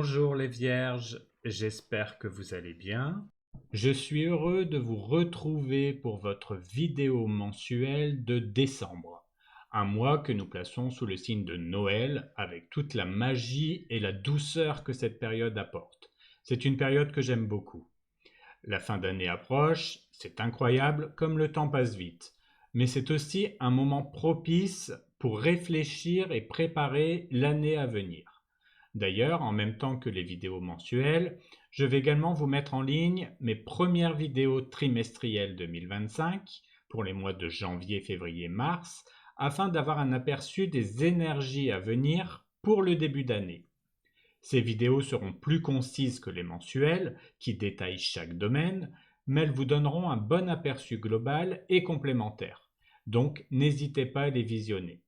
Bonjour les vierges, j'espère que vous allez bien. Je suis heureux de vous retrouver pour votre vidéo mensuelle de décembre, un mois que nous plaçons sous le signe de Noël avec toute la magie et la douceur que cette période apporte. C'est une période que j'aime beaucoup. La fin d'année approche, c'est incroyable comme le temps passe vite, mais c'est aussi un moment propice pour réfléchir et préparer l'année à venir. D'ailleurs, en même temps que les vidéos mensuelles, je vais également vous mettre en ligne mes premières vidéos trimestrielles 2025 pour les mois de janvier, février, mars, afin d'avoir un aperçu des énergies à venir pour le début d'année. Ces vidéos seront plus concises que les mensuelles, qui détaillent chaque domaine, mais elles vous donneront un bon aperçu global et complémentaire. Donc, n'hésitez pas à les visionner.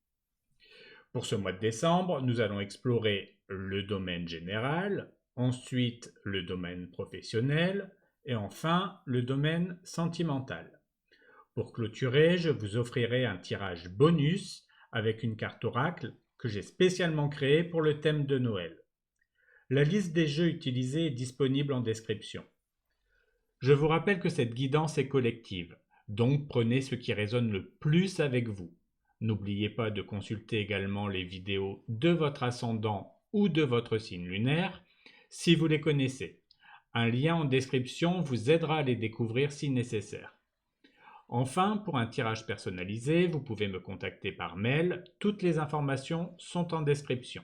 Pour ce mois de décembre, nous allons explorer le domaine général, ensuite le domaine professionnel et enfin le domaine sentimental. Pour clôturer, je vous offrirai un tirage bonus avec une carte oracle que j'ai spécialement créée pour le thème de Noël. La liste des jeux utilisés est disponible en description. Je vous rappelle que cette guidance est collective, donc prenez ce qui résonne le plus avec vous. N'oubliez pas de consulter également les vidéos de votre ascendant ou de votre signe lunaire si vous les connaissez. Un lien en description vous aidera à les découvrir si nécessaire. Enfin, pour un tirage personnalisé, vous pouvez me contacter par mail. Toutes les informations sont en description.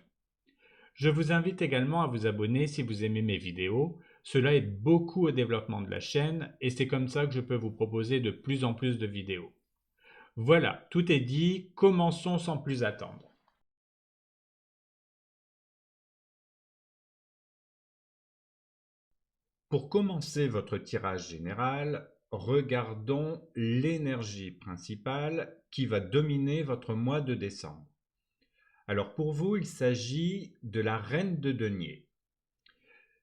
Je vous invite également à vous abonner si vous aimez mes vidéos. Cela aide beaucoup au développement de la chaîne et c'est comme ça que je peux vous proposer de plus en plus de vidéos. Voilà, tout est dit, commençons sans plus attendre. Pour commencer votre tirage général, regardons l'énergie principale qui va dominer votre mois de décembre. Alors pour vous, il s'agit de la reine de denier.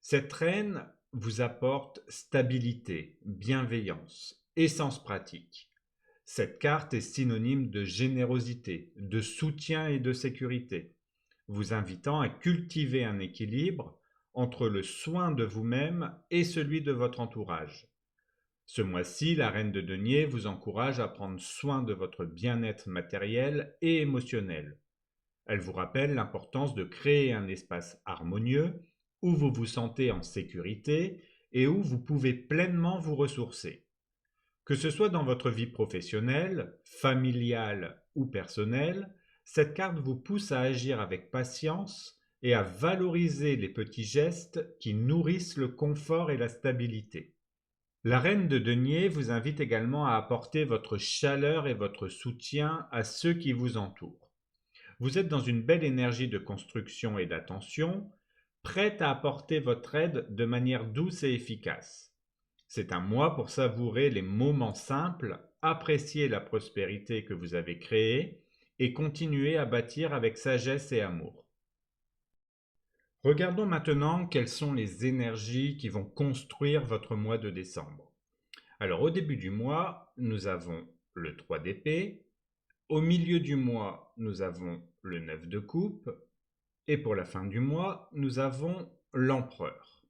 Cette reine vous apporte stabilité, bienveillance et sens pratique. Cette carte est synonyme de générosité, de soutien et de sécurité, vous invitant à cultiver un équilibre entre le soin de vous-même et celui de votre entourage. Ce mois-ci, la reine de denier vous encourage à prendre soin de votre bien-être matériel et émotionnel. Elle vous rappelle l'importance de créer un espace harmonieux où vous vous sentez en sécurité et où vous pouvez pleinement vous ressourcer. Que ce soit dans votre vie professionnelle, familiale ou personnelle, cette carte vous pousse à agir avec patience et à valoriser les petits gestes qui nourrissent le confort et la stabilité. La reine de denier vous invite également à apporter votre chaleur et votre soutien à ceux qui vous entourent. Vous êtes dans une belle énergie de construction et d'attention, prête à apporter votre aide de manière douce et efficace. C'est un mois pour savourer les moments simples, apprécier la prospérité que vous avez créée et continuer à bâtir avec sagesse et amour. Regardons maintenant quelles sont les énergies qui vont construire votre mois de décembre. Alors au début du mois, nous avons le 3 d'épée, au milieu du mois, nous avons le 9 de coupe et pour la fin du mois, nous avons l'empereur.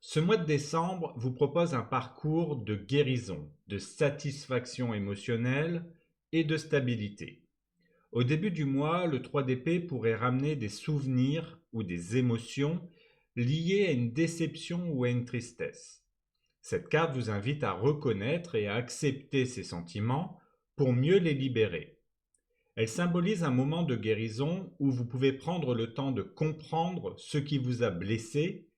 Ce mois de décembre vous propose un parcours de guérison, de satisfaction émotionnelle et de stabilité. Au début du mois, le 3 d'épée pourrait ramener des souvenirs ou des émotions liées à une déception ou à une tristesse. Cette carte vous invite à reconnaître et à accepter ces sentiments pour mieux les libérer. Elle symbolise un moment de guérison où vous pouvez prendre le temps de comprendre ce qui vous a blessé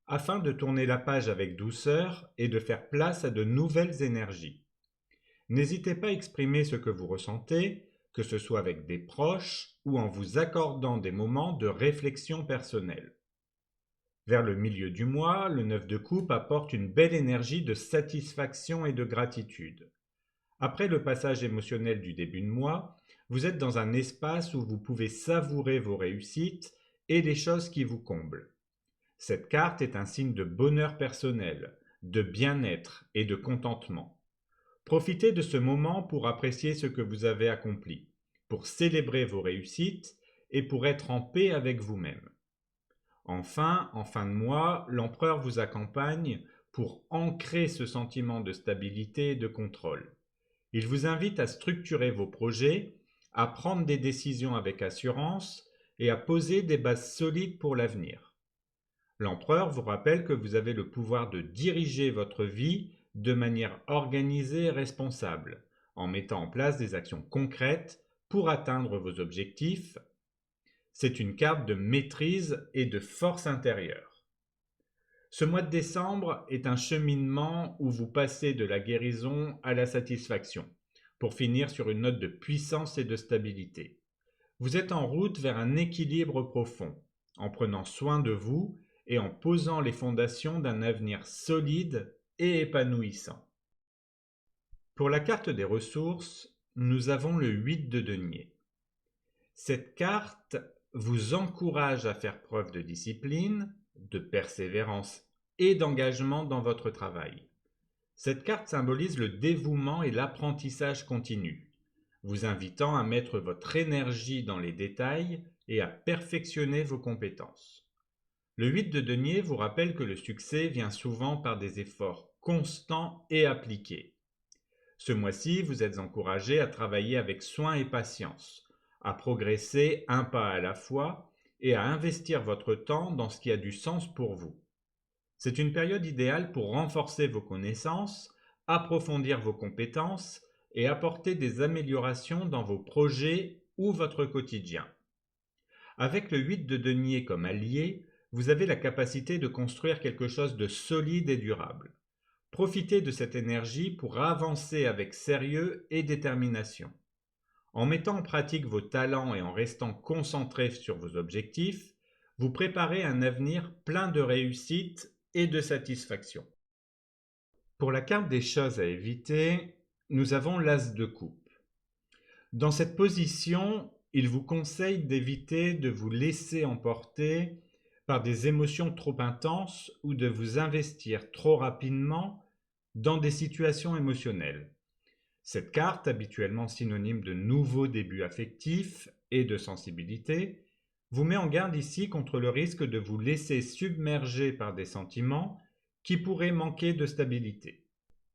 afin de tourner la page avec douceur et de faire place à de nouvelles énergies. N'hésitez pas à exprimer ce que vous ressentez, que ce soit avec des proches ou en vous accordant des moments de réflexion personnelle. Vers le milieu du mois, le 9 de coupe apporte une belle énergie de satisfaction et de gratitude. Après le passage émotionnel du début de mois, vous êtes dans un espace où vous pouvez savourer vos réussites et les choses qui vous comblent. Cette carte est un signe de bonheur personnel, de bien-être et de contentement. Profitez de ce moment pour apprécier ce que vous avez accompli, pour célébrer vos réussites et pour être en paix avec vous-même. Enfin, en fin de mois, l'empereur vous accompagne pour ancrer ce sentiment de stabilité et de contrôle. Il vous invite à structurer vos projets, à prendre des décisions avec assurance et à poser des bases solides pour l'avenir. L'empereur vous rappelle que vous avez le pouvoir de diriger votre vie de manière organisée et responsable, en mettant en place des actions concrètes pour atteindre vos objectifs. C'est une carte de maîtrise et de force intérieure. Ce mois de décembre est un cheminement où vous passez de la guérison à la satisfaction, pour finir sur une note de puissance et de stabilité. Vous êtes en route vers un équilibre profond, en prenant soin de vous et en posant les fondations d'un avenir solide et épanouissant. Pour la carte des ressources, nous avons le 8 de denier. Cette carte vous encourage à faire preuve de discipline, de persévérance et d'engagement dans votre travail. Cette carte symbolise le dévouement et l'apprentissage continu, vous invitant à mettre votre énergie dans les détails et à perfectionner vos compétences. Le 8 de denier vous rappelle que le succès vient souvent par des efforts constants et appliqués. Ce mois-ci, vous êtes encouragé à travailler avec soin et patience, à progresser un pas à la fois et à investir votre temps dans ce qui a du sens pour vous. C'est une période idéale pour renforcer vos connaissances, approfondir vos compétences et apporter des améliorations dans vos projets ou votre quotidien. Avec le 8 de denier comme allié, vous avez la capacité de construire quelque chose de solide et durable. Profitez de cette énergie pour avancer avec sérieux et détermination. En mettant en pratique vos talents et en restant concentré sur vos objectifs, vous préparez un avenir plein de réussite et de satisfaction. Pour la carte des choses à éviter, nous avons l'As de coupe. Dans cette position, il vous conseille d'éviter de vous laisser emporter par des émotions trop intenses ou de vous investir trop rapidement dans des situations émotionnelles. Cette carte, habituellement synonyme de nouveaux débuts affectifs et de sensibilité, vous met en garde ici contre le risque de vous laisser submerger par des sentiments qui pourraient manquer de stabilité.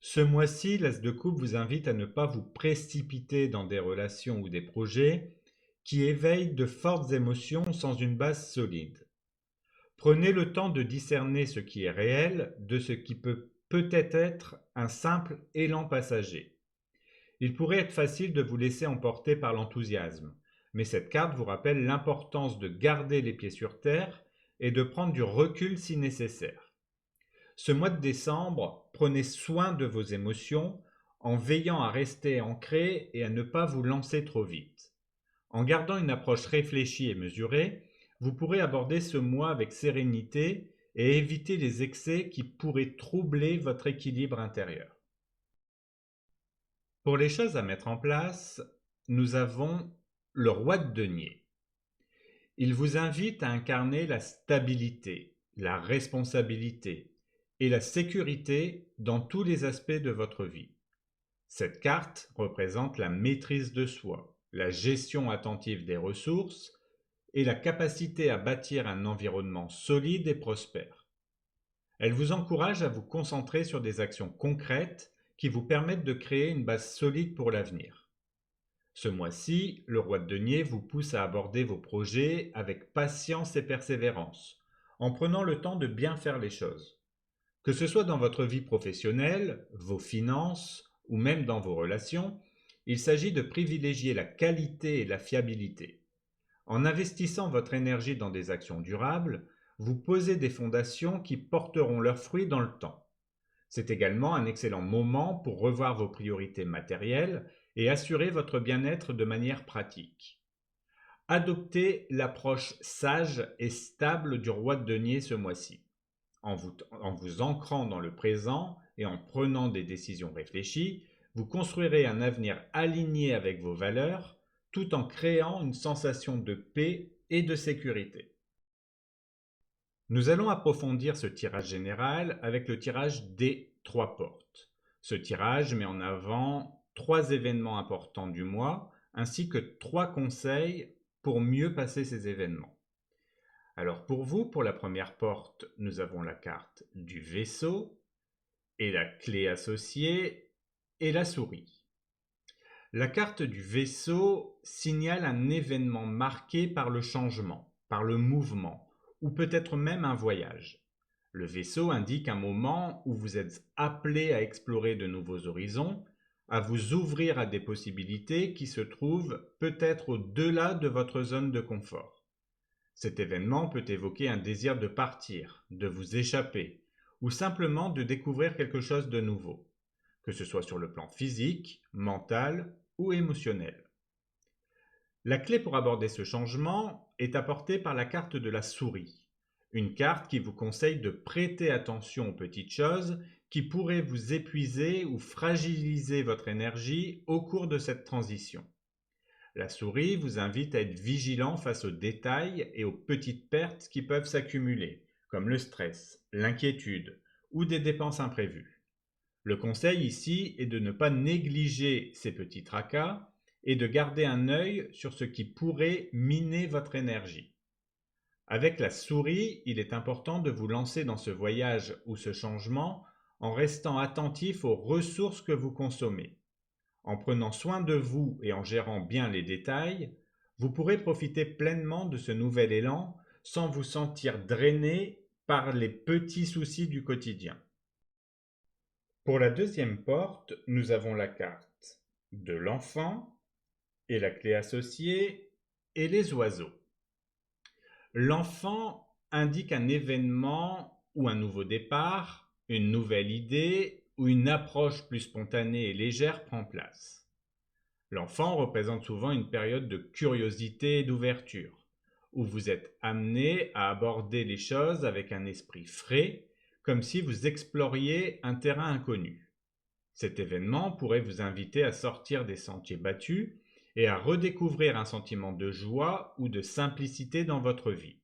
Ce mois-ci, l'As de coupe vous invite à ne pas vous précipiter dans des relations ou des projets qui éveillent de fortes émotions sans une base solide. Prenez le temps de discerner ce qui est réel de ce qui peut peut-être être un simple élan passager. Il pourrait être facile de vous laisser emporter par l'enthousiasme, mais cette carte vous rappelle l'importance de garder les pieds sur terre et de prendre du recul si nécessaire. Ce mois de décembre, prenez soin de vos émotions en veillant à rester ancré et à ne pas vous lancer trop vite. En gardant une approche réfléchie et mesurée, vous pourrez aborder ce mois avec sérénité et éviter les excès qui pourraient troubler votre équilibre intérieur. Pour les choses à mettre en place, nous avons le roi de denier. Il vous invite à incarner la stabilité, la responsabilité et la sécurité dans tous les aspects de votre vie. Cette carte représente la maîtrise de soi, la gestion attentive des ressources et la capacité à bâtir un environnement solide et prospère. Elle vous encourage à vous concentrer sur des actions concrètes qui vous permettent de créer une base solide pour l'avenir. Ce mois-ci, le roi de denier vous pousse à aborder vos projets avec patience et persévérance, en prenant le temps de bien faire les choses. Que ce soit dans votre vie professionnelle, vos finances ou même dans vos relations, il s'agit de privilégier la qualité et la fiabilité. En investissant votre énergie dans des actions durables, vous posez des fondations qui porteront leurs fruits dans le temps. C'est également un excellent moment pour revoir vos priorités matérielles et assurer votre bien-être de manière pratique. Adoptez l'approche sage et stable du roi de denier ce mois-ci. En vous ancrant dans le présent et en prenant des décisions réfléchies, vous construirez un avenir aligné avec vos valeurs, tout en créant une sensation de paix et de sécurité. Nous allons approfondir ce tirage général avec le tirage des 3 portes. Ce tirage met en avant 3 événements importants du mois, ainsi que 3 conseils pour mieux passer ces événements. Alors pour vous, pour la première porte, nous avons la carte du vaisseau et la clé associée et la souris. La carte du vaisseau signale un événement marqué par le changement, par le mouvement, ou peut-être même un voyage. Le vaisseau indique un moment où vous êtes appelé à explorer de nouveaux horizons, à vous ouvrir à des possibilités qui se trouvent peut-être au-delà de votre zone de confort. Cet événement peut évoquer un désir de partir, de vous échapper, ou simplement de découvrir quelque chose de nouveau, que ce soit sur le plan physique, mental ou émotionnel. La clé pour aborder ce changement est apportée par la carte de la souris, une carte qui vous conseille de prêter attention aux petites choses qui pourraient vous épuiser ou fragiliser votre énergie au cours de cette transition. La souris vous invite à être vigilant face aux détails et aux petites pertes qui peuvent s'accumuler, comme le stress, l'inquiétude ou des dépenses imprévues. Le conseil ici est de ne pas négliger ces petits tracas et de garder un œil sur ce qui pourrait miner votre énergie. Avec la souris, il est important de vous lancer dans ce voyage ou ce changement en restant attentif aux ressources que vous consommez. En prenant soin de vous et en gérant bien les détails, vous pourrez profiter pleinement de ce nouvel élan sans vous sentir drainé par les petits soucis du quotidien. Pour la deuxième porte, nous avons la carte de l'enfant et la clé associée et les oiseaux. L'enfant indique un événement ou un nouveau départ, une nouvelle idée ou une approche plus spontanée et légère prend place. L'enfant représente souvent une période de curiosité et d'ouverture, où vous êtes amené à aborder les choses avec un esprit frais, comme si vous exploriez un terrain inconnu. Cet événement pourrait vous inviter à sortir des sentiers battus et à redécouvrir un sentiment de joie ou de simplicité dans votre vie.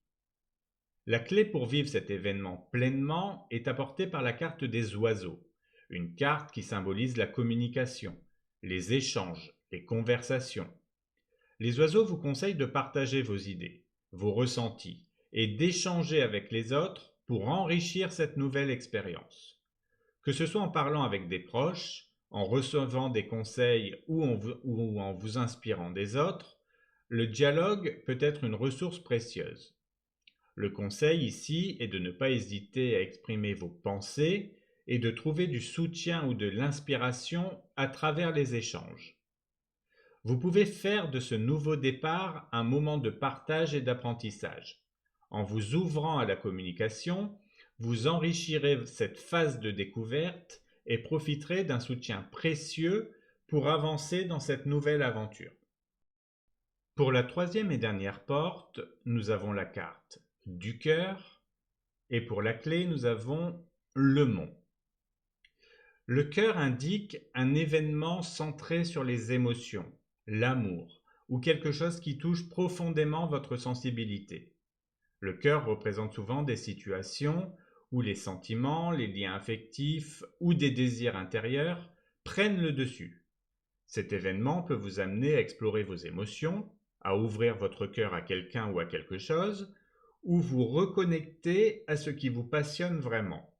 La clé pour vivre cet événement pleinement est apportée par la carte des oiseaux, une carte qui symbolise la communication, les échanges, les conversations. Les oiseaux vous conseillent de partager vos idées, vos ressentis et d'échanger avec les autres pour enrichir cette nouvelle expérience. Que ce soit en parlant avec des proches, en recevant des conseils ou en vous inspirant des autres, le dialogue peut être une ressource précieuse. Le conseil ici est de ne pas hésiter à exprimer vos pensées et de trouver du soutien ou de l'inspiration à travers les échanges. Vous pouvez faire de ce nouveau départ un moment de partage et d'apprentissage. En vous ouvrant à la communication, vous enrichirez cette phase de découverte et profiterez d'un soutien précieux pour avancer dans cette nouvelle aventure. Pour la troisième et dernière porte, nous avons la carte du cœur et pour la clé, nous avons le mont. Le cœur indique un événement centré sur les émotions, l'amour ou quelque chose qui touche profondément votre sensibilité. Le cœur représente souvent des situations où les sentiments, les liens affectifs ou des désirs intérieurs prennent le dessus. Cet événement peut vous amener à explorer vos émotions, à ouvrir votre cœur à quelqu'un ou à quelque chose, ou vous reconnecter à ce qui vous passionne vraiment.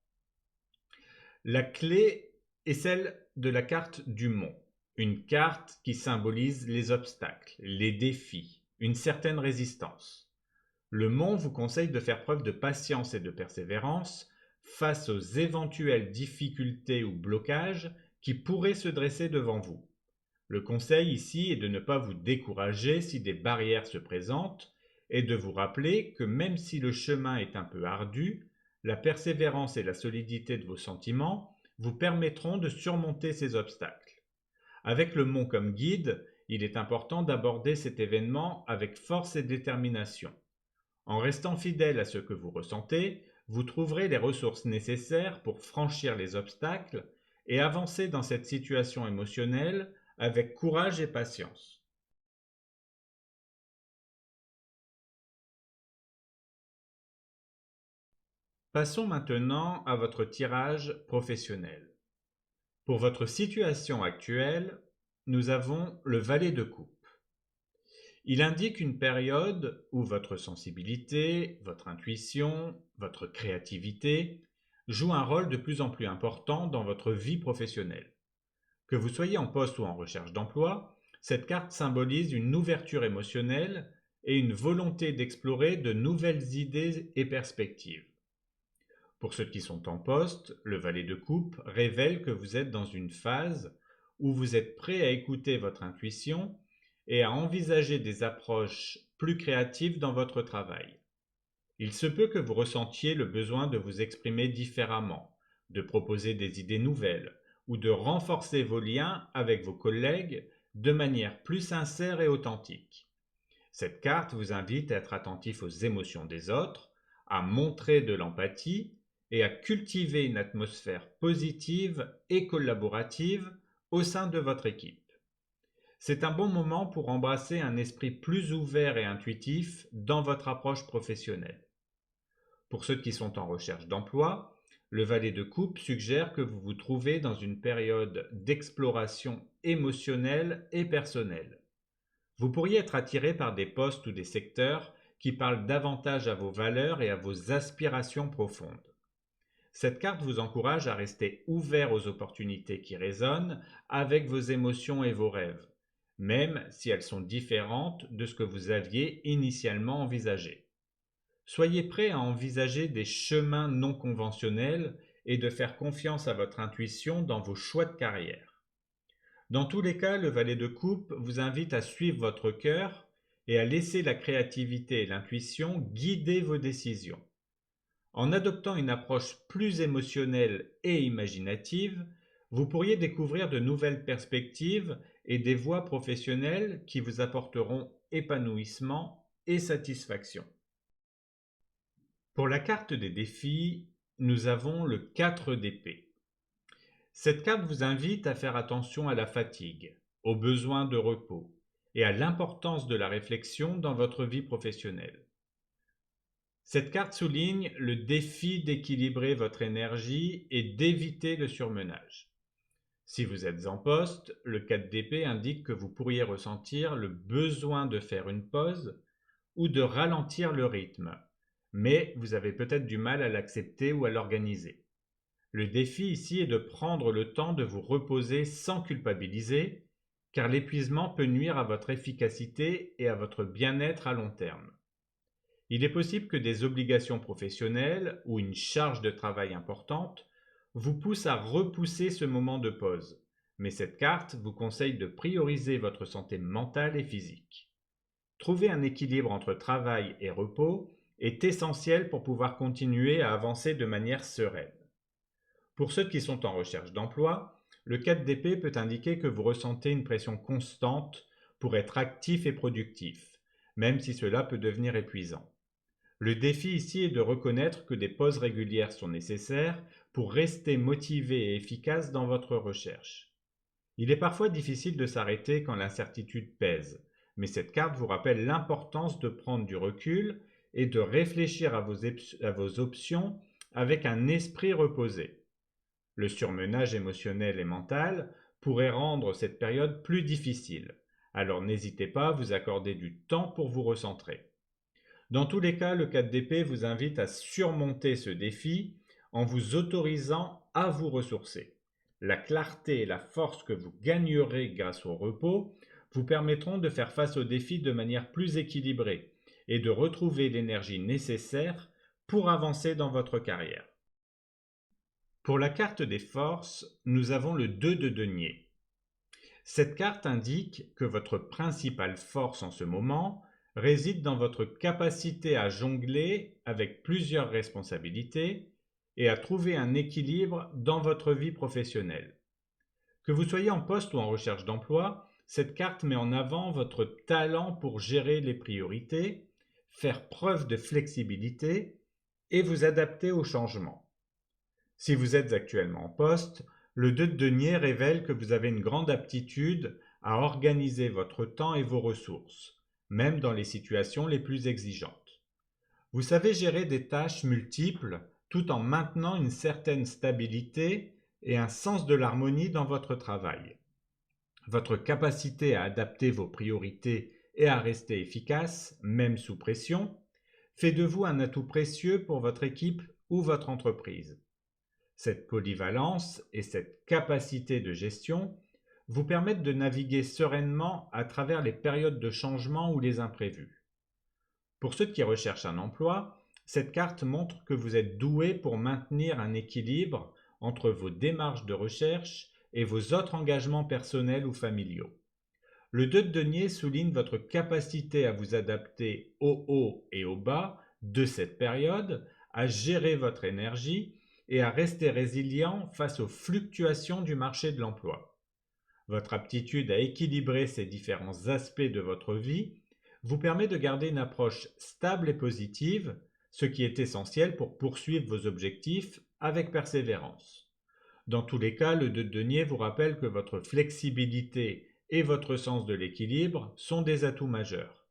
La clé est celle de la carte du mont, une carte qui symbolise les obstacles, les défis, une certaine résistance. Le mont vous conseille de faire preuve de patience et de persévérance face aux éventuelles difficultés ou blocages qui pourraient se dresser devant vous. Le conseil ici est de ne pas vous décourager si des barrières se présentent et de vous rappeler que même si le chemin est un peu ardu, la persévérance et la solidité de vos sentiments vous permettront de surmonter ces obstacles. Avec le mont comme guide, il est important d'aborder cet événement avec force et détermination. En restant fidèle à ce que vous ressentez, vous trouverez les ressources nécessaires pour franchir les obstacles et avancer dans cette situation émotionnelle avec courage et patience. Passons maintenant à votre tirage professionnel. Pour votre situation actuelle, nous avons le valet de coupe. Il indique une période où votre sensibilité, votre intuition, votre créativité jouent un rôle de plus en plus important dans votre vie professionnelle. Que vous soyez en poste ou en recherche d'emploi, cette carte symbolise une ouverture émotionnelle et une volonté d'explorer de nouvelles idées et perspectives. Pour ceux qui sont en poste, le valet de coupe révèle que vous êtes dans une phase où vous êtes prêt à écouter votre intuition et à envisager des approches plus créatives dans votre travail. Il se peut que vous ressentiez le besoin de vous exprimer différemment, de proposer des idées nouvelles ou de renforcer vos liens avec vos collègues de manière plus sincère et authentique. Cette carte vous invite à être attentif aux émotions des autres, à montrer de l'empathie et à cultiver une atmosphère positive et collaborative au sein de votre équipe. C'est un bon moment pour embrasser un esprit plus ouvert et intuitif dans votre approche professionnelle. Pour ceux qui sont en recherche d'emploi, le valet de coupe suggère que vous vous trouvez dans une période d'exploration émotionnelle et personnelle. Vous pourriez être attiré par des postes ou des secteurs qui parlent davantage à vos valeurs et à vos aspirations profondes. Cette carte vous encourage à rester ouvert aux opportunités qui résonnent avec vos émotions et vos rêves, même si elles sont différentes de ce que vous aviez initialement envisagé. Soyez prêt à envisager des chemins non conventionnels et de faire confiance à votre intuition dans vos choix de carrière. Dans tous les cas, le valet de coupe vous invite à suivre votre cœur et à laisser la créativité et l'intuition guider vos décisions. En adoptant une approche plus émotionnelle et imaginative, vous pourriez découvrir de nouvelles perspectives et des voies professionnelles qui vous apporteront épanouissement et satisfaction. Pour la carte des défis, nous avons le 4 d'épée. Cette carte vous invite à faire attention à la fatigue, aux besoins de repos et à l'importance de la réflexion dans votre vie professionnelle. Cette carte souligne le défi d'équilibrer votre énergie et d'éviter le surmenage. Si vous êtes en poste, le 4 d'épée indique que vous pourriez ressentir le besoin de faire une pause ou de ralentir le rythme, mais vous avez peut-être du mal à l'accepter ou à l'organiser. Le défi ici est de prendre le temps de vous reposer sans culpabiliser, car l'épuisement peut nuire à votre efficacité et à votre bien-être à long terme. Il est possible que des obligations professionnelles ou une charge de travail importante vous poussent à repousser ce moment de pause, mais cette carte vous conseille de prioriser votre santé mentale et physique. Trouver un équilibre entre travail et repos est essentiel pour pouvoir continuer à avancer de manière sereine. Pour ceux qui sont en recherche d'emploi, le 4 d'épée peut indiquer que vous ressentez une pression constante pour être actif et productif, même si cela peut devenir épuisant. Le défi ici est de reconnaître que des pauses régulières sont nécessaires pour rester motivé et efficace dans votre recherche. Il est parfois difficile de s'arrêter quand l'incertitude pèse, mais cette carte vous rappelle l'importance de prendre du recul et de réfléchir à vos options avec un esprit reposé. Le surmenage émotionnel et mental pourrait rendre cette période plus difficile, alors n'hésitez pas à vous accorder du temps pour vous recentrer. Dans tous les cas, le 4 d'épée vous invite à surmonter ce défi en vous autorisant à vous ressourcer. La clarté et la force que vous gagnerez grâce au repos vous permettront de faire face aux défis de manière plus équilibrée et de retrouver l'énergie nécessaire pour avancer dans votre carrière. Pour la carte des forces, nous avons le 2 de denier. Cette carte indique que votre principale force en ce moment réside dans votre capacité à jongler avec plusieurs responsabilités et à trouver un équilibre dans votre vie professionnelle. Que vous soyez en poste ou en recherche d'emploi, cette carte met en avant votre talent pour gérer les priorités, faire preuve de flexibilité et vous adapter aux changements. Si vous êtes actuellement en poste, le 2 de denier révèle que vous avez une grande aptitude à organiser votre temps et vos ressources, même dans les situations les plus exigeantes. Vous savez gérer des tâches multiples tout en maintenant une certaine stabilité et un sens de l'harmonie dans votre travail. Votre capacité à adapter vos priorités et à rester efficace, même sous pression, fait de vous un atout précieux pour votre équipe ou votre entreprise. Cette polyvalence et cette capacité de gestion vous permettent de naviguer sereinement à travers les périodes de changement ou les imprévus. Pour ceux qui recherchent un emploi, cette carte montre que vous êtes doué pour maintenir un équilibre entre vos démarches de recherche et vos autres engagements personnels ou familiaux. Le 2 de denier souligne votre capacité à vous adapter au haut et au bas de cette période, à gérer votre énergie et à rester résilient face aux fluctuations du marché de l'emploi. Votre aptitude à équilibrer ces différents aspects de votre vie vous permet de garder une approche stable et positive, ce qui est essentiel pour poursuivre vos objectifs avec persévérance. Dans tous les cas, le 2 de denier vous rappelle que votre flexibilité et votre sens de l'équilibre sont des atouts majeurs.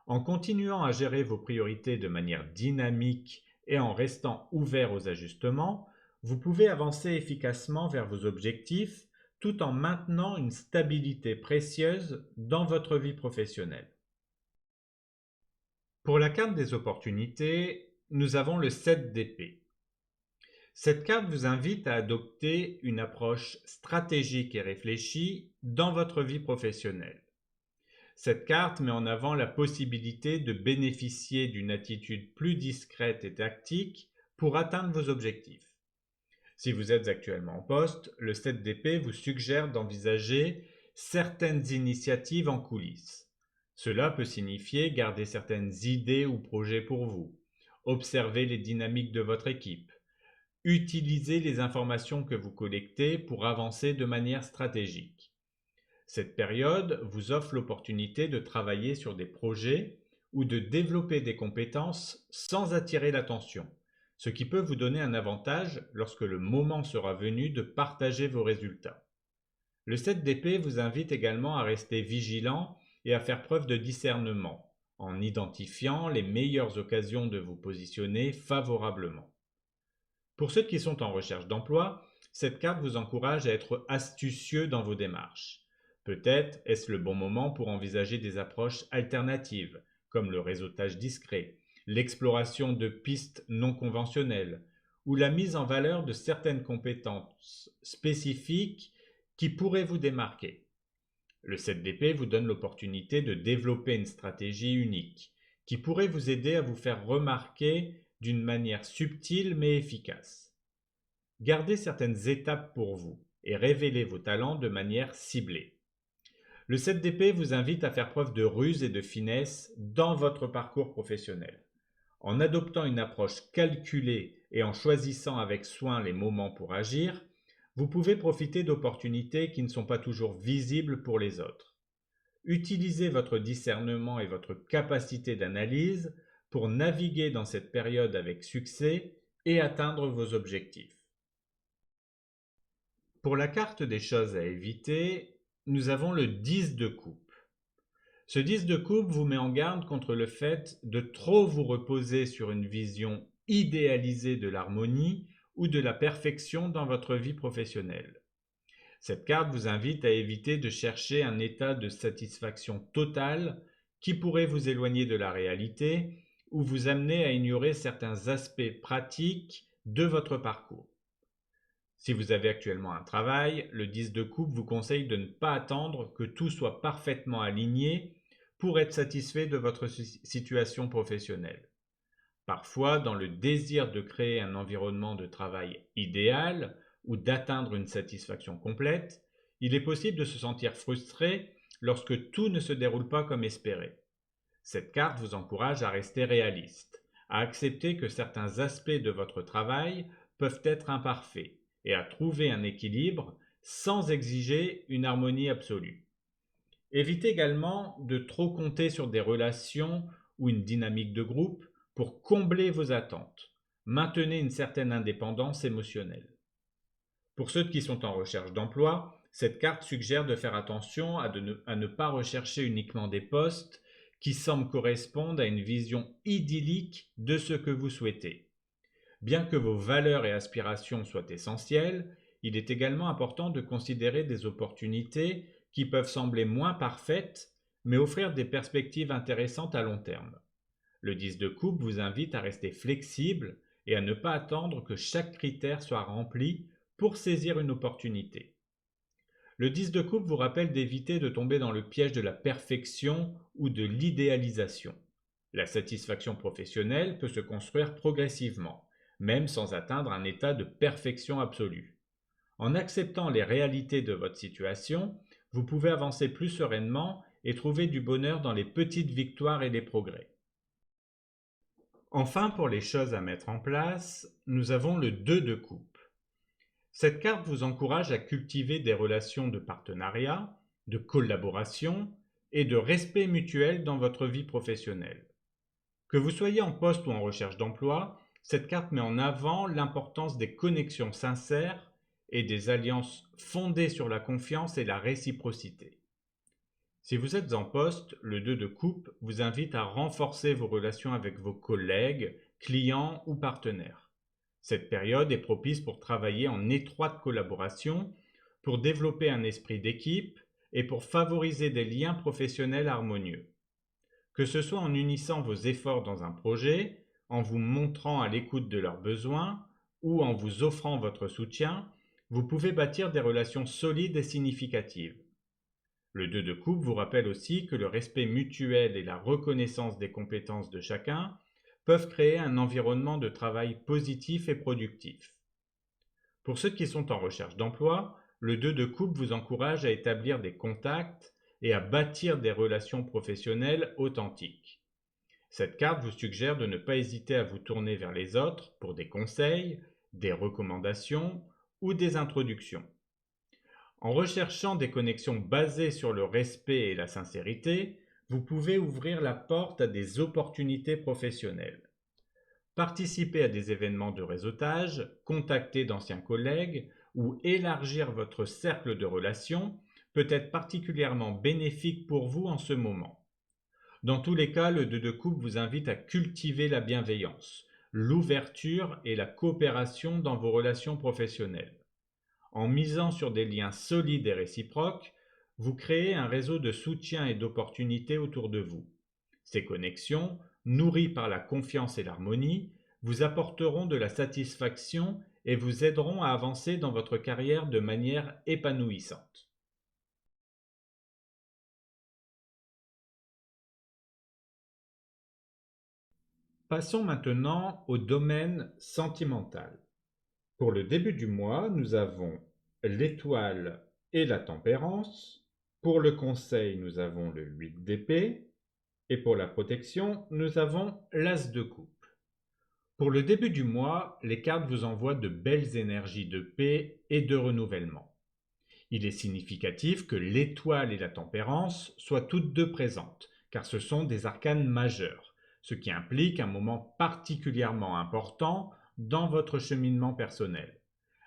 En continuant à gérer vos priorités de manière dynamique et en restant ouvert aux ajustements, vous pouvez avancer efficacement vers vos objectifs tout en maintenant une stabilité précieuse dans votre vie professionnelle. Pour la carte des opportunités, nous avons le 7 d'épée. Cette carte vous invite à adopter une approche stratégique et réfléchie dans votre vie professionnelle. Cette carte met en avant la possibilité de bénéficier d'une attitude plus discrète et tactique pour atteindre vos objectifs. Si vous êtes actuellement en poste, le 7 d'épée vous suggère d'envisager certaines initiatives en coulisses. Cela peut signifier garder certaines idées ou projets pour vous, observer les dynamiques de votre équipe, utiliser les informations que vous collectez pour avancer de manière stratégique. Cette période vous offre l'opportunité de travailler sur des projets ou de développer des compétences sans attirer l'attention, ce qui peut vous donner un avantage lorsque le moment sera venu de partager vos résultats. Le 7 d'épée vous invite également à rester vigilant et à faire preuve de discernement, en identifiant les meilleures occasions de vous positionner favorablement. Pour ceux qui sont en recherche d'emploi, cette carte vous encourage à être astucieux dans vos démarches. Peut-être est-ce le bon moment pour envisager des approches alternatives, comme le réseautage discret, l'exploration de pistes non conventionnelles ou la mise en valeur de certaines compétences spécifiques qui pourraient vous démarquer. Le 7 d'épée vous donne l'opportunité de développer une stratégie unique qui pourrait vous aider à vous faire remarquer d'une manière subtile mais efficace. Gardez certaines étapes pour vous et révélez vos talents de manière ciblée. Le 7 d'épée vous invite à faire preuve de ruse et de finesse dans votre parcours professionnel. En adoptant une approche calculée et en choisissant avec soin les moments pour agir, vous pouvez profiter d'opportunités qui ne sont pas toujours visibles pour les autres. Utilisez votre discernement et votre capacité d'analyse pour naviguer dans cette période avec succès et atteindre vos objectifs. Pour la carte des choses à éviter, nous avons le 10 de coupe. Ce 10 de coupe vous met en garde contre le fait de trop vous reposer sur une vision idéalisée de l'harmonie ou de la perfection dans votre vie professionnelle. Cette carte vous invite à éviter de chercher un état de satisfaction totale qui pourrait vous éloigner de la réalité ou vous amener à ignorer certains aspects pratiques de votre parcours. Si vous avez actuellement un travail, le 10 de coupe vous conseille de ne pas attendre que tout soit parfaitement aligné pour être satisfait de votre situation professionnelle. Parfois, dans le désir de créer un environnement de travail idéal ou d'atteindre une satisfaction complète, il est possible de se sentir frustré lorsque tout ne se déroule pas comme espéré. Cette carte vous encourage à rester réaliste, à accepter que certains aspects de votre travail peuvent être imparfaits et à trouver un équilibre sans exiger une harmonie absolue. Évitez également de trop compter sur des relations ou une dynamique de groupe pour combler vos attentes. Maintenez une certaine indépendance émotionnelle. Pour ceux qui sont en recherche d'emploi, cette carte suggère de faire attention à ne pas rechercher uniquement des postes qui semblent correspondre à une vision idyllique de ce que vous souhaitez. Bien que vos valeurs et aspirations soient essentielles, il est également important de considérer des opportunités qui peuvent sembler moins parfaites, mais offrir des perspectives intéressantes à long terme. Le 10 de coupe vous invite à rester flexible et à ne pas attendre que chaque critère soit rempli pour saisir une opportunité. Le 10 de coupe vous rappelle d'éviter de tomber dans le piège de la perfection ou de l'idéalisation. La satisfaction professionnelle peut se construire progressivement, même sans atteindre un état de perfection absolue. En acceptant les réalités de votre situation, vous pouvez avancer plus sereinement et trouver du bonheur dans les petites victoires et les progrès. Enfin, pour les choses à mettre en place, nous avons le 2 de coupe. Cette carte vous encourage à cultiver des relations de partenariat, de collaboration et de respect mutuel dans votre vie professionnelle. Que vous soyez en poste ou en recherche d'emploi, cette carte met en avant l'importance des connexions sincères et des alliances fondées sur la confiance et la réciprocité. Si vous êtes en poste, le 2 de coupe vous invite à renforcer vos relations avec vos collègues, clients ou partenaires. Cette période est propice pour travailler en étroite collaboration, pour développer un esprit d'équipe et pour favoriser des liens professionnels harmonieux. Que ce soit en unissant vos efforts dans un projet, en vous montrant à l'écoute de leurs besoins ou en vous offrant votre soutien, vous pouvez bâtir des relations solides et significatives. Le 2 de coupe vous rappelle aussi que le respect mutuel et la reconnaissance des compétences de chacun peuvent créer un environnement de travail positif et productif. Pour ceux qui sont en recherche d'emploi, le 2 de coupe vous encourage à établir des contacts et à bâtir des relations professionnelles authentiques. Cette carte vous suggère de ne pas hésiter à vous tourner vers les autres pour des conseils, des recommandations ou des introductions. En recherchant des connexions basées sur le respect et la sincérité, vous pouvez ouvrir la porte à des opportunités professionnelles. Participer à des événements de réseautage, contacter d'anciens collègues ou élargir votre cercle de relations peut être particulièrement bénéfique pour vous en ce moment. Dans tous les cas, le 2 de coupe vous invite à cultiver la bienveillance, l'ouverture et la coopération dans vos relations professionnelles. En misant sur des liens solides et réciproques, vous créez un réseau de soutien et d'opportunités autour de vous. Ces connexions, nourries par la confiance et l'harmonie, vous apporteront de la satisfaction et vous aideront à avancer dans votre carrière de manière épanouissante. Passons maintenant au domaine sentimental. Pour le début du mois, nous avons l'étoile et la tempérance. Pour le conseil, nous avons le 8 d'épée. Et pour la protection, nous avons l'as de coupe. Pour le début du mois, les cartes vous envoient de belles énergies de paix et de renouvellement. Il est significatif que l'étoile et la tempérance soient toutes deux présentes, car ce sont des arcanes majeures, ce qui implique un moment particulièrement important dans votre cheminement personnel.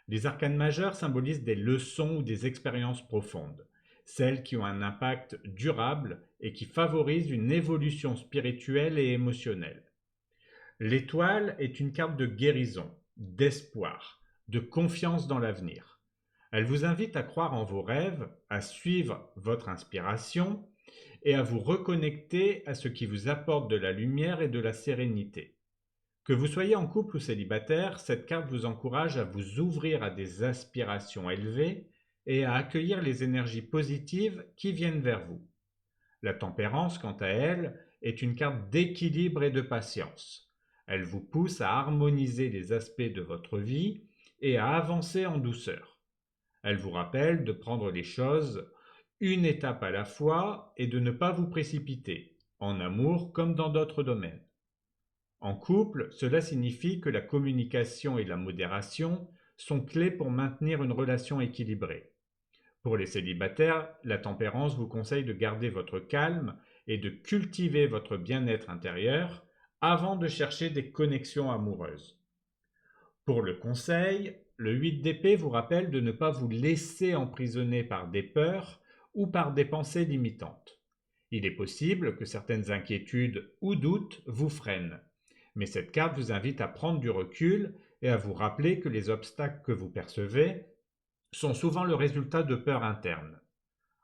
Les arcanes majeures symbolisent des leçons ou des expériences profondes, celles qui ont un impact durable et qui favorisent une évolution spirituelle et émotionnelle. L'étoile est une carte de guérison, d'espoir, de confiance dans l'avenir. Elle vous invite à croire en vos rêves, à suivre votre inspiration et à vous reconnecter à ce qui vous apporte de la lumière et de la sérénité. Que vous soyez en couple ou célibataire, cette carte vous encourage à vous ouvrir à des aspirations élevées et à accueillir les énergies positives qui viennent vers vous. La tempérance, quant à elle, est une carte d'équilibre et de patience. Elle vous pousse à harmoniser les aspects de votre vie et à avancer en douceur. Elle vous rappelle de prendre les choses une étape à la fois et de ne pas vous précipiter, en amour comme dans d'autres domaines. En couple, cela signifie que la communication et la modération sont clés pour maintenir une relation équilibrée. Pour les célibataires, la tempérance vous conseille de garder votre calme et de cultiver votre bien-être intérieur avant de chercher des connexions amoureuses. Pour le conseil, le 8 d'épée vous rappelle de ne pas vous laisser emprisonner par des peurs ou par des pensées limitantes. Il est possible que certaines inquiétudes ou doutes vous freinent, mais cette carte vous invite à prendre du recul et à vous rappeler que les obstacles que vous percevez sont souvent le résultat de peurs internes.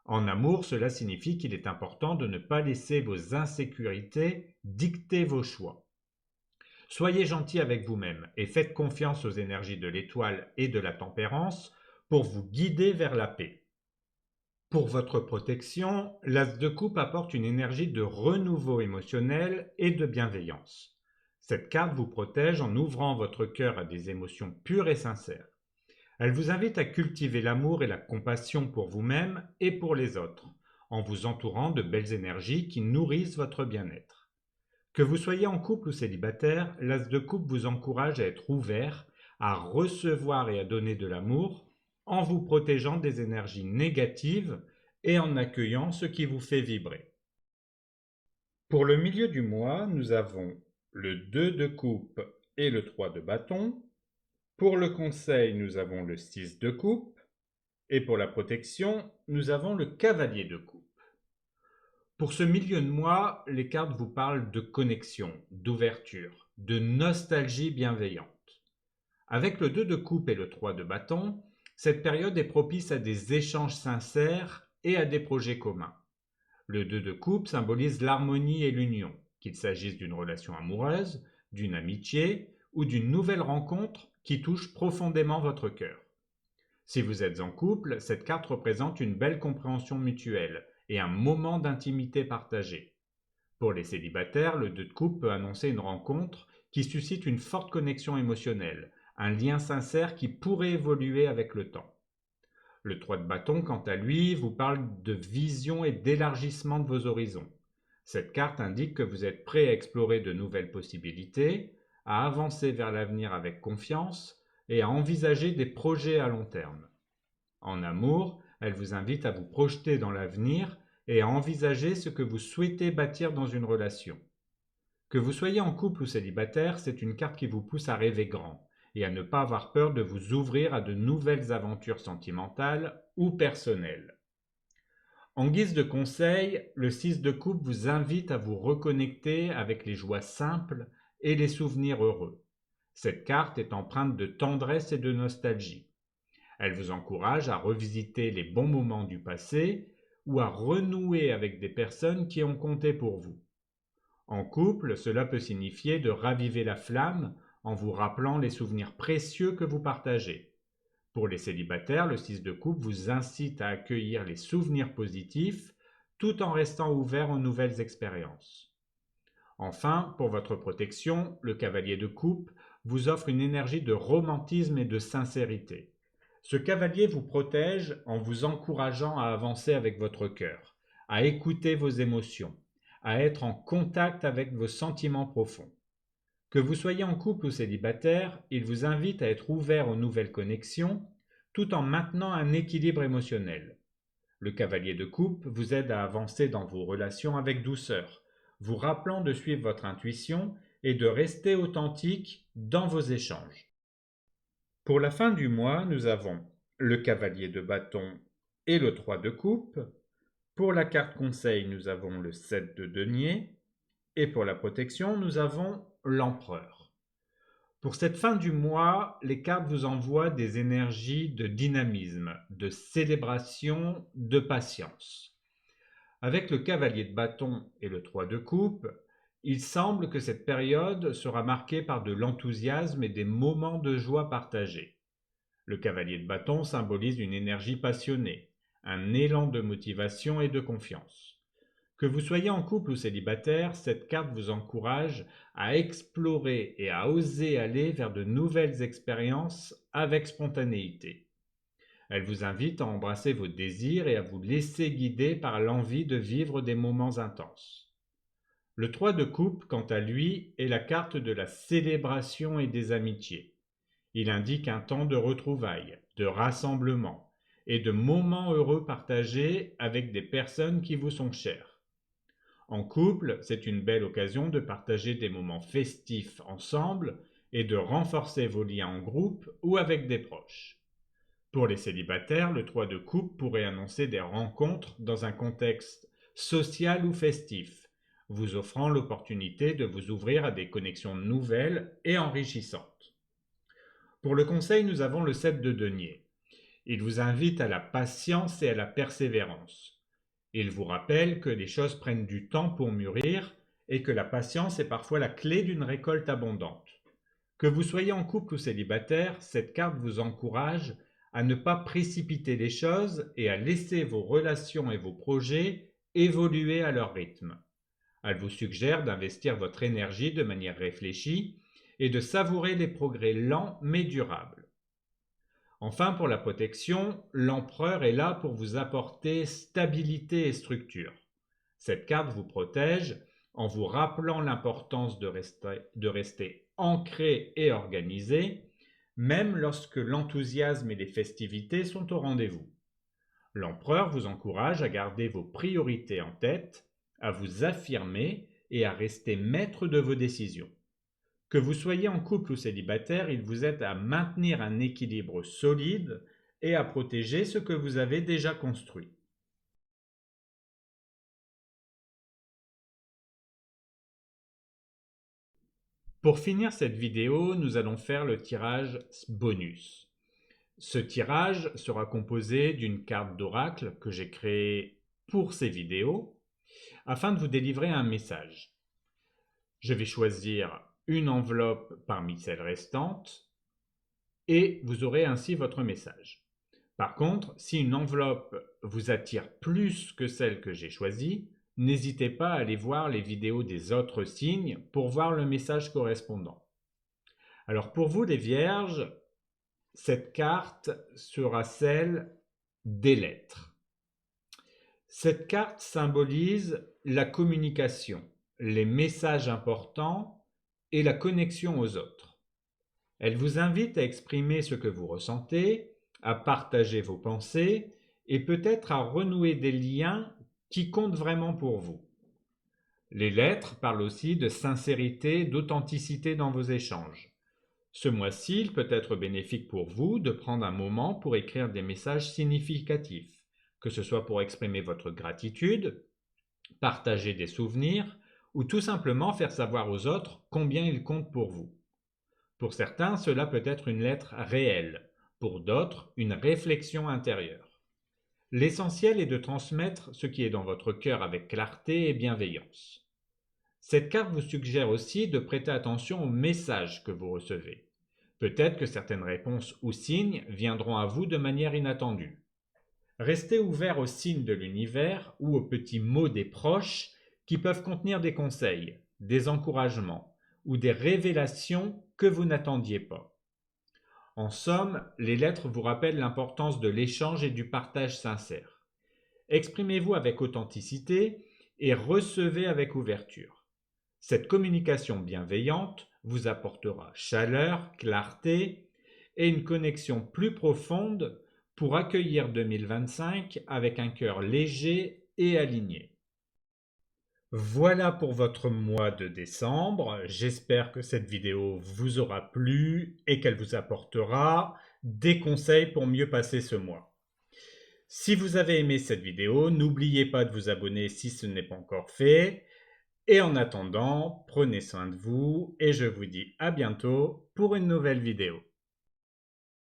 En amour, cela signifie qu'il est important de ne pas laisser vos insécurités dicter vos choix. Soyez gentil avec vous-même et faites confiance aux énergies de l'étoile et de la tempérance pour vous guider vers la paix. Pour votre protection, l'As de coupe apporte une énergie de renouveau émotionnel et de bienveillance. Cette carte vous protège en ouvrant votre cœur à des émotions pures et sincères. Elle vous invite à cultiver l'amour et la compassion pour vous-même et pour les autres, en vous entourant de belles énergies qui nourrissent votre bien-être. Que vous soyez en couple ou célibataire, l'As de coupe vous encourage à être ouvert, à recevoir et à donner de l'amour, en vous protégeant des énergies négatives et en accueillant ce qui vous fait vibrer. Pour le milieu du mois, nous avons le 2 de coupe et le 3 de bâton. Pour le conseil, nous avons le 6 de coupe. Et pour la protection, nous avons le cavalier de coupe. Pour ce milieu de mois, les cartes vous parlent de connexion, d'ouverture, de nostalgie bienveillante. Avec le 2 de coupe et le 3 de bâton, cette période est propice à des échanges sincères et à des projets communs. Le 2 de coupe symbolise l'harmonie et l'union, qu'il s'agisse d'une relation amoureuse, d'une amitié ou d'une nouvelle rencontre qui touche profondément votre cœur. Si vous êtes en couple, cette carte représente une belle compréhension mutuelle et un moment d'intimité partagée. Pour les célibataires, le 2 de coupe peut annoncer une rencontre qui suscite une forte connexion émotionnelle, un lien sincère qui pourrait évoluer avec le temps. Le 3 de bâton, quant à lui, vous parle de vision et d'élargissement de vos horizons. Cette carte indique que vous êtes prêt à explorer de nouvelles possibilités, à avancer vers l'avenir avec confiance et à envisager des projets à long terme. En amour, elle vous invite à vous projeter dans l'avenir et à envisager ce que vous souhaitez bâtir dans une relation. Que vous soyez en couple ou célibataire, c'est une carte qui vous pousse à rêver grand et à ne pas avoir peur de vous ouvrir à de nouvelles aventures sentimentales ou personnelles. En guise de conseil, le 6 de coupe vous invite à vous reconnecter avec les joies simples et les souvenirs heureux. Cette carte est empreinte de tendresse et de nostalgie. Elle vous encourage à revisiter les bons moments du passé ou à renouer avec des personnes qui ont compté pour vous. En couple, cela peut signifier de raviver la flamme en vous rappelant les souvenirs précieux que vous partagez. Pour les célibataires, le 6 de coupe vous incite à accueillir les souvenirs positifs tout en restant ouvert aux nouvelles expériences. Enfin, pour votre protection, le cavalier de coupe vous offre une énergie de romantisme et de sincérité. Ce cavalier vous protège en vous encourageant à avancer avec votre cœur, à écouter vos émotions, à être en contact avec vos sentiments profonds. Que vous soyez en couple ou célibataire, il vous invite à être ouvert aux nouvelles connexions tout en maintenant un équilibre émotionnel. Le cavalier de coupe vous aide à avancer dans vos relations avec douceur, vous rappelant de suivre votre intuition et de rester authentique dans vos échanges. Pour la fin du mois, nous avons le cavalier de bâton et le 3 de coupe. Pour la carte conseil, nous avons le 7 de denier. Et pour la protection, nous avons l'empereur. Pour cette fin du mois, les cartes vous envoient des énergies de dynamisme, de célébration, de patience. Avec le cavalier de bâton et le 3 de coupe, il semble que cette période sera marquée par de l'enthousiasme et des moments de joie partagés. Le cavalier de bâton symbolise une énergie passionnée, un élan de motivation et de confiance. Que vous soyez en couple ou célibataire, cette carte vous encourage à explorer et à oser aller vers de nouvelles expériences avec spontanéité. Elle vous invite à embrasser vos désirs et à vous laisser guider par l'envie de vivre des moments intenses. Le 3 de coupe, quant à lui, est la carte de la célébration et des amitiés. Il indique un temps de retrouvailles, de rassemblement et de moments heureux partagés avec des personnes qui vous sont chères. En couple, c'est une belle occasion de partager des moments festifs ensemble et de renforcer vos liens en groupe ou avec des proches. Pour les célibataires, le 3 de coupe pourrait annoncer des rencontres dans un contexte social ou festif, vous offrant l'opportunité de vous ouvrir à des connexions nouvelles et enrichissantes. Pour le conseil, nous avons le 7 de denier. Il vous invite à la patience et à la persévérance. Il vous rappelle que les choses prennent du temps pour mûrir et que la patience est parfois la clé d'une récolte abondante. Que vous soyez en couple ou célibataire, cette carte vous encourage à ne pas précipiter les choses et à laisser vos relations et vos projets évoluer à leur rythme. Elle vous suggère d'investir votre énergie de manière réfléchie et de savourer les progrès lents mais durables. Enfin, pour la protection, l'empereur est là pour vous apporter stabilité et structure. Cette carte vous protège en vous rappelant l'importance de rester ancré et organisé, même lorsque l'enthousiasme et les festivités sont au rendez-vous. L'empereur vous encourage à garder vos priorités en tête, à vous affirmer et à rester maître de vos décisions. Que vous soyez en couple ou célibataire, il vous aide à maintenir un équilibre solide et à protéger ce que vous avez déjà construit. Pour finir cette vidéo, nous allons faire le tirage bonus. Ce tirage sera composé d'une carte d'oracle que j'ai créée pour ces vidéos afin de vous délivrer un message. Je vais choisir une enveloppe parmi celles restantes et vous aurez ainsi votre message. Par contre, si une enveloppe vous attire plus que celle que j'ai choisie, n'hésitez pas à aller voir les vidéos des autres signes pour voir le message correspondant. Alors pour vous les Vierges, cette carte sera celle des lettres. Cette carte symbolise la communication, les messages importants et la connexion aux autres. Elle vous invite à exprimer ce que vous ressentez, à partager vos pensées et peut-être à renouer des liens qui comptent vraiment pour vous. Les lettres parlent aussi de sincérité, d'authenticité dans vos échanges. Ce mois-ci, il peut être bénéfique pour vous de prendre un moment pour écrire des messages significatifs, que ce soit pour exprimer votre gratitude, partager des souvenirs ou tout simplement faire savoir aux autres combien ils comptent pour vous. Pour certains, cela peut être une lettre réelle, pour d'autres, une réflexion intérieure. L'essentiel est de transmettre ce qui est dans votre cœur avec clarté et bienveillance. Cette carte vous suggère aussi de prêter attention aux messages que vous recevez. Peut-être que certaines réponses ou signes viendront à vous de manière inattendue. Restez ouvert aux signes de l'univers ou aux petits mots des proches qui peuvent contenir des conseils, des encouragements ou des révélations que vous n'attendiez pas. En somme, les lettres vous rappellent l'importance de l'échange et du partage sincère. Exprimez-vous avec authenticité et recevez avec ouverture. Cette communication bienveillante vous apportera chaleur, clarté et une connexion plus profonde pour accueillir 2025 avec un cœur léger et aligné. Voilà pour votre mois de décembre. J'espère que cette vidéo vous aura plu et qu'elle vous apportera des conseils pour mieux passer ce mois. Si vous avez aimé cette vidéo, n'oubliez pas de vous abonner si ce n'est pas encore fait. Et en attendant, prenez soin de vous et je vous dis à bientôt pour une nouvelle vidéo.